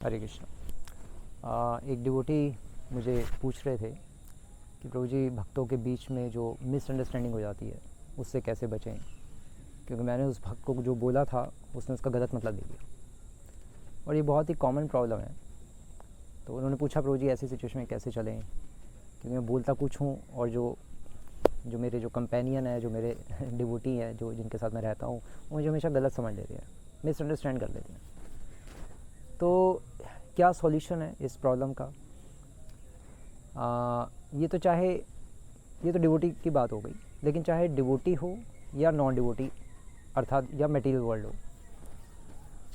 हरे कृष्ण। एक डिवोटी मुझे पूछ रहे थे कि प्रभु जी, भक्तों के बीच में जो मिसअंडरस्टैंडिंग हो जाती है उससे कैसे बचें, क्योंकि मैंने उस भक्त को जो बोला था उसने उसका गलत मतलब ले लिया और ये बहुत ही कॉमन प्रॉब्लम है। तो उन्होंने पूछा, प्रभु जी ऐसी सिचुएशन में कैसे चलें, क्योंकि मैं बोलता कुछ हूँ और जो मेरे जो कंपेनियन है, जो मेरे डिवोटी हैं, जो जिनके साथ मैं रहता हूँ, वो मुझे हमेशा गलत समझ लेते हैं, मिसअंडरस्टैंड कर लेते हैं। तो क्या सॉल्यूशन है इस प्रॉब्लम का? ये तो डिवोटी की बात हो गई, लेकिन चाहे डिवोटी हो या नॉन डिवोटी, अर्थात या मटेरियल वर्ल्ड हो,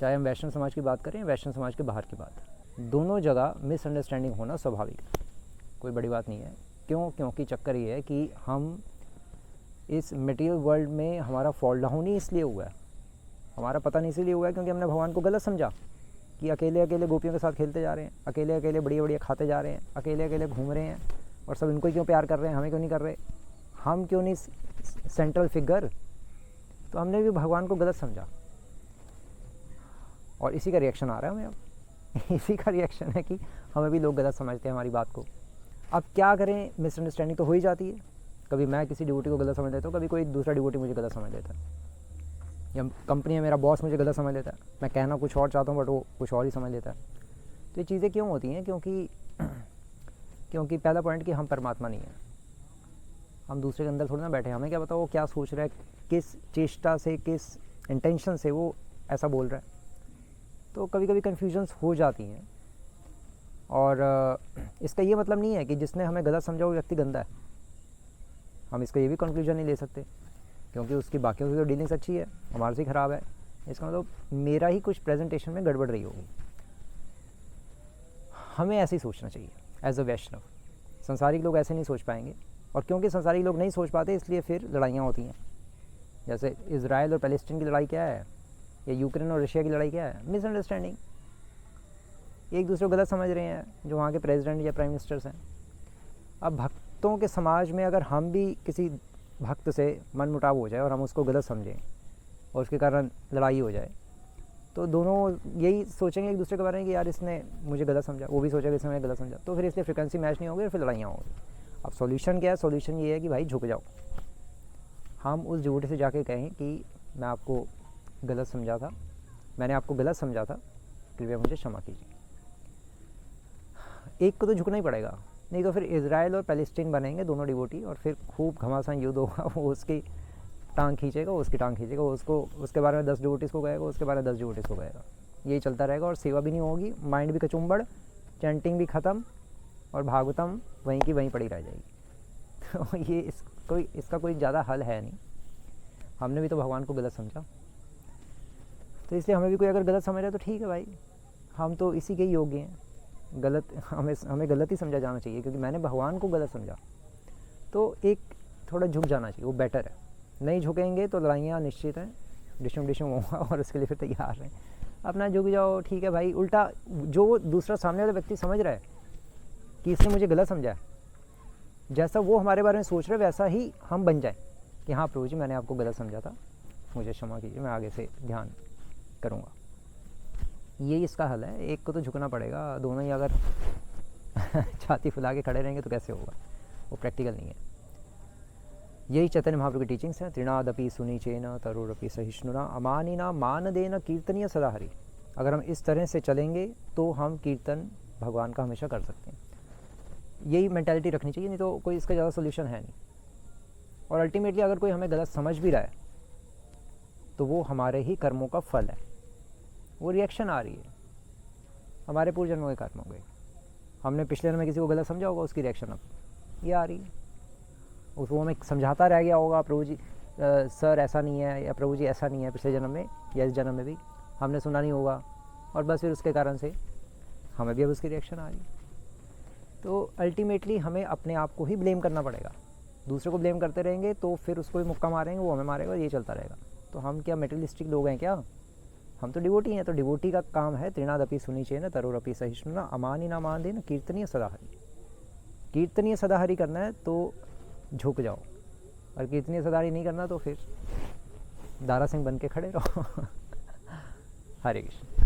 चाहे हम वैष्णव समाज की बात करें या वैष्णव समाज के बाहर की बात, दोनों जगह मिसअंडरस्टैंडिंग होना स्वाभाविक है, कोई बड़ी बात नहीं है। क्योंकि चक्कर ये है कि हम इस मटेरियल वर्ल्ड में हमारा फॉल डाउन ही इसलिए हुआ है, हमारा पता नहीं इसलिए हुआ है क्योंकि हमने भगवान को गलत समझा कि अकेले अकेले गोपियों के साथ खेलते जा रहे हैं, अकेले अकेले बढ़िया बढ़िया खाते जा रहे हैं, अकेले अकेले घूम रहे हैं और सब इनको क्यों प्यार कर रहे हैं, हमें क्यों नहीं कर रहे, हम क्यों नहीं सेंट्रल फिगर। तो हमने भी भगवान को गलत समझा और इसी का रिएक्शन आ रहा है हमें अब। इसी का रिएक्शन है कि हमें भी लोग गलत समझते हैं हमारी बात को। अब क्या करें, मिसअंडरस्टैंडिंग तो हो ही जाती है। कभी मैं किसी डिवोटी को गलत समझ लेता हूँ, कभी कोई दूसरा डिवोटी मुझे गलत समझ लेता है, या कंपनी में मेरा बॉस मुझे गलत समझ लेता है, मैं कहना कुछ और चाहता हूँ बट वो कुछ और ही समझ लेता है। तो ये चीज़ें क्यों होती हैं? क्योंकि पहला पॉइंट कि हम परमात्मा नहीं हैं, हम दूसरे के अंदर थोड़ी ना बैठे हैं, हमें क्या पता वो क्या सोच रहा है, किस चेष्टा से, किस इंटेंशन से वो ऐसा बोल रहा है। तो कभी कभी कन्फ्यूजन्स हो जाती हैं और इसका ये मतलब नहीं है कि जिसने हमें गलत समझा वो व्यक्ति गंदा है। हम इसका ये भी कंक्लूजन नहीं ले सकते क्योंकि उसकी बाकियों से तो डीलिंग्स अच्छी है, हमारे से ख़राब है, इसका मतलब मेरा ही कुछ प्रेजेंटेशन में गड़बड़ रही होगी। हमें ऐसे ही सोचना चाहिए एज अ वैष्णव। संसारिक लोग ऐसे नहीं सोच पाएंगे, और क्योंकि संसारिक लोग नहीं सोच पाते इसलिए फिर लड़ाइयाँ होती हैं। जैसे इज़राइल और पैलेस्टीन की लड़ाई क्या है, या यूक्रेन और रशिया की लड़ाई क्या है? मिसअंडरस्टैंडिंग, एक दूसरे को गलत समझ रहे हैं जो वहाँ के प्रेसिडेंट या प्राइम मिनिस्टर्स हैं। अब भक्तों के समाज में अगर हम भी किसी भक्त से मन मुटाव हो जाए और हम उसको गलत समझें और उसके कारण लड़ाई हो जाए, तो दोनों यही सोचेंगे एक दूसरे के बारे में कि यार इसने मुझे गलत समझा, वो भी सोचेगा इसने मुझे गलत समझा, तो फिर इसलिए फ्रिक्वेंसी मैच नहीं होगी और फिर लड़ाइयाँ होंगी। अब सॉल्यूशन क्या है? सॉल्यूशन ये है कि भाई झुक जाओ। हम उस डिवोटी से जाके कहें कि मैं आपको गलत समझा था, मैंने आपको गलत समझा था, कृपया मुझे क्षमा कीजिए। एक को तो झुकना ही पड़ेगा, नहीं तो फिर इज़राइल और पैलेस्टीन बनेंगे दोनों डिवोटी और फिर खूब घमासान युद्ध होगा। वो उसकी टांग खींचेगा, वो उसकी टांग खींचेगा, उसको उसके बारे में 10 डिवोटीज़ को कहेगा, उसके बारे में 10 डिवोटीज़ को कहेगा। यही चलता रहेगा और सेवा भी नहीं होगी, माइंड भी कचुम्बड़, चैंटिंग भी ख़त्म और भागवतम वहीं की वहीं पड़ी रह जाएगी। तो ये इसका कोई ज़्यादा हल है नहीं। हमने भी तो भगवान को गलत समझा, तो इसलिए हमें भी कोई अगर गलत समझ रहा है तो ठीक है भाई, हम तो इसी के ही योग्य हैं। हमें गलत ही समझा जाना चाहिए, क्योंकि मैंने भगवान को गलत समझा, तो एक थोड़ा झुक जाना चाहिए, वो बेटर है। नहीं झुकेंगे तो लड़ाइयाँ निश्चित हैं, डिशम होगा और उसके लिए फिर तैयार हैं। अपना झुक जाओ, ठीक है भाई। उल्टा जो दूसरा सामने वाला व्यक्ति समझ रहा है कि इसने मुझे गलत समझा है, जैसा वो हमारे बारे में सोच रहे वैसा ही हम बन जाए कि हाँ प्रभु जी, मैंने आपको गलत समझा था, मुझे क्षमा कीजिए, मैं आगे से ध्यान करूँगा। यही इसका हल है। एक को तो झुकना पड़ेगा, दोनों ही अगर छाती फुला के खड़े रहेंगे तो कैसे होगा, वो प्रैक्टिकल नहीं है। यही चैतन्य महाप्रभु की टीचिंग्स हैं। त्रिनादपि सुनीचेन तरोरपि सहिष्णुना अमानिना मानदेन कीर्तनीय सदा हरि। अगर हम इस तरह से चलेंगे तो हम कीर्तन भगवान का हमेशा कर सकते हैं। यही मेंटालिटी रखनी चाहिए, नहीं तो कोई इसका ज़्यादा सोल्यूशन है नहीं। और अल्टीमेटली अगर कोई हमें गलत समझ भी रहा है तो वो हमारे ही कर्मों का फल है, वो रिएक्शन आ रही है, हमारे पूर्व जन्मों के कर्म हो गए। हमने पिछले जन्म में किसी को गलत समझा होगा, उसकी रिएक्शन अब ये आ रही है। उसको हमें समझाता रह गया होगा, प्रभु जी सर ऐसा नहीं है, या प्रभु जी ऐसा नहीं है, पिछले जन्म में या इस जन्म में भी हमने सुना नहीं होगा, और बस फिर उसके कारण से हमें भी अब उसकी रिएक्शन आ रही है। तो अल्टीमेटली हमें अपने आप को ही ब्लेम करना पड़ेगा। दूसरे को ब्लेम करते रहेंगे तो फिर उसको भी मुक्का मारेंगे, वो हमें मारेगा, ये चलता रहेगा। तो हम क्या मेटेरियलिस्टिक लोग हैं क्या? हम तो डिवोटी हैं। तो डिवोटी का काम है त्रिनादपि सुनीचेन तरोरपि सहिष्णुना अमानिना मानदेन कीर्तनीय सदाहरि। कीर्तनीय सदाहरि करना है तो झुक जाओ, और कीर्तनीय सदाहरि नहीं करना तो फिर दारा सिंह बन के खड़े रहो। हरे कृष्ण।